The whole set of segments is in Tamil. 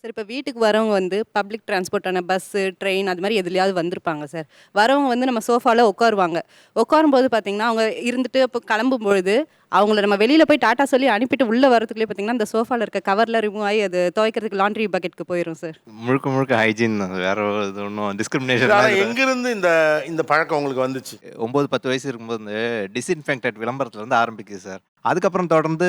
சார் இப்போ வீட்டுக்கு வரவங்க வந்து பப்ளிக் டிரான்ஸ்போர்ட்டான பஸ்ஸு, ட்ரெயின் அது மாதிரி எதுலயாவது வந்திருப்பாங்க சார். வரவங்க வந்து நம்ம சோஃபால உட்காருவாங்க. உட்காரும்போது பார்த்தீங்கன்னா, அவங்க இருந்துட்டு அப்போ கிளம்பும்பொழுது, அவங்கள நம்ம வெளியில போய் டாட்டா சொல்லி அனுப்பிட்டு உள்ள வரதுக்குள்ளயே பார்த்தீங்கன்னா, அந்த சோஃபால இருக்க கவர்லாம் ரிமூவ் ஆயி அது துவைக்கிறதுக்கு லாண்ட்ரி பக்கெட்க்கு போயிரும் சார். முழுக்க முழுக்க ஹைஜீன் தான். வேற இது ஒன்றும் இது டிஸ்கிரிமினேஷன் ஆனா எங்கிருந்து இந்த இந்த பழக்கம் உங்களுக்கு வந்துச்சு? 9, 10 வயசு இருக்கும்போது இந்த டிஸ்இன்ஃபெக்டட் விளம்பரத்துல இருந்து ஆரம்பிக்குது சார். அதுக்கப்புறம் தொடர்ந்து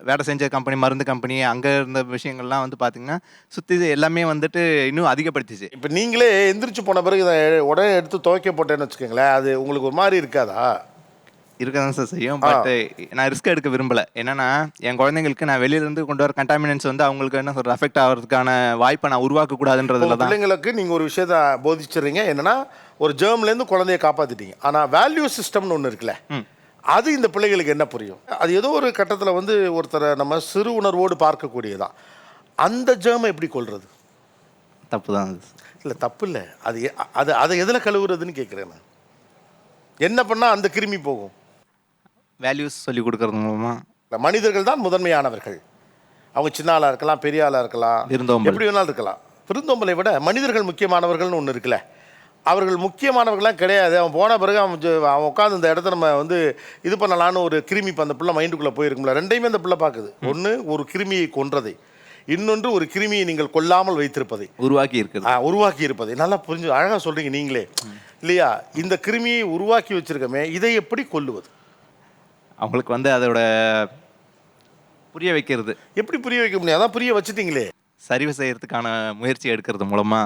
வேலை செஞ்ச கம்பெனி, மருந்து கம்பெனி, அங்க இருந்த விஷயங்கள்லாம் வந்து பார்த்தீங்கன்னா, சுத்தி எல்லாமே வந்துட்டு இன்னும் அதிகப்படுத்திச்சு. இப்ப நீங்களே எந்திரிச்சு போன பிறகு இதை உடனே எடுத்து துவைக்க போட்டேன்னு வச்சுக்கோங்களேன், அது உங்களுக்கு ஒரு மாதிரி இருக்காதா? இருக்க தான் சார் செய்யும். ஆ. பட் நான் ரிஸ்க் எடுக்க விரும்பல. என்னன்னா, என் குழந்தைங்களுக்கு நான் வெளியில இருந்து கொண்டு வர கண்டாமினன்ட்ஸ் வந்து அவங்களுக்கு என்ன சொல்ற அஃபெக்ட் ஆகிறதுக்கான வாய்ப்பை நான் உருவாக்க உங்க கூடாதுன்றதுல தான். பிள்ளைங்களுக்கு நீங்க ஒரு விஷயத்த போதிச்சிடுறீங்க என்னன்னா, ஒரு ஜெர்ம்ல இருந்து குழந்தைய காப்பாத்திட்டீங்க. ஆனா வேல்யூ சிஸ்டம்னு ஒன்று இருக்குல்ல, அது இந்த பிள்ளைகளுக்கு என்ன புரியும்? அது ஏதோ ஒரு கட்டத்துல வந்து ஒருத்தரை நம்ம சிறு உணர்வோடு பார்க்கக்கூடியதான். அந்த ஜெர்மை எப்படி கொல்றது? தப்பு தான் அது. இல்ல தப்பு இல்ல. அது அது அதை எதுல கழுவுறதுன்னு கேட்கிறேன் நான். என்ன பண்ணா அந்த கிருமி போகும்? வேல்யூஸ் சொல்லி கொடுக்கறது மூலமா மனிதர்கள் தான் முதன்மையானவர்கள். அவங்க சின்ன ஆளா இருக்கலாம், பெரிய ஆளா இருக்கலாம், விருந்தோம்பல். எப்படி வேணாலும் இருக்கலாம். விருந்தோம்பலை விட மனிதர்கள் முக்கியமானவர்கள்னு ஒன்று இருக்குல்ல, அவர்கள் முக்கியமானவர்களாம் கிடையாது. அவன் போன பிறகு அவன் உட்காந்து இந்த இடத்த நம்ம வந்து இது பண்ணலான்னு ஒரு கிருமி இப்போ அந்த பிள்ளை மைண்டுக்குள்ளே போயிருக்கும்ல. ரெண்டையுமே அந்த பிள்ளை பார்க்குது. ஒன்று ஒரு கிருமியை கொன்றதை, இன்னொன்று ஒரு கிருமியை நீங்கள் கொல்லாமல் வைத்திருப்பதை, உருவாக்கி இருக்குது. உருவாக்கி இருப்பதை. நல்லா புரிஞ்சு அழகாக சொல்கிறீங்க நீங்களே இல்லையா? இந்த கிருமியை உருவாக்கி வச்சிருக்கமே, இதை எப்படி கொல்லுவது? அவங்களுக்கு வந்து அதோட புரிய வைக்கிறது, எப்படி புரிய வைக்க முடியும்? அதான் புரிய வச்சுட்டீங்களே. சரிவு செய்யறதுக்கான முயற்சி எடுக்கிறது மூலமா.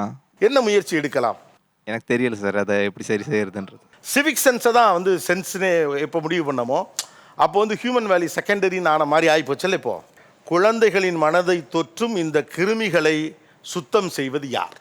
என்ன முயற்சி எடுக்கலாம்? எனக்கு தெரியல சார், அதை எப்படி சரி செய்யறதுன்றது. சிவிக் சென்ஸை தான் வந்து சென்ஸ்னே எப்போ முடிவு பண்ணமோ அப்போ வந்து ஹியூமன் வேல்யூ செகண்டரின்னு ஆன மாதிரி ஆகிப்போச்சல்ல. இப்போ குழந்தைகளின் மனதை தொற்றும் இந்த கிருமிகளை சுத்தம் செய்வது யார்?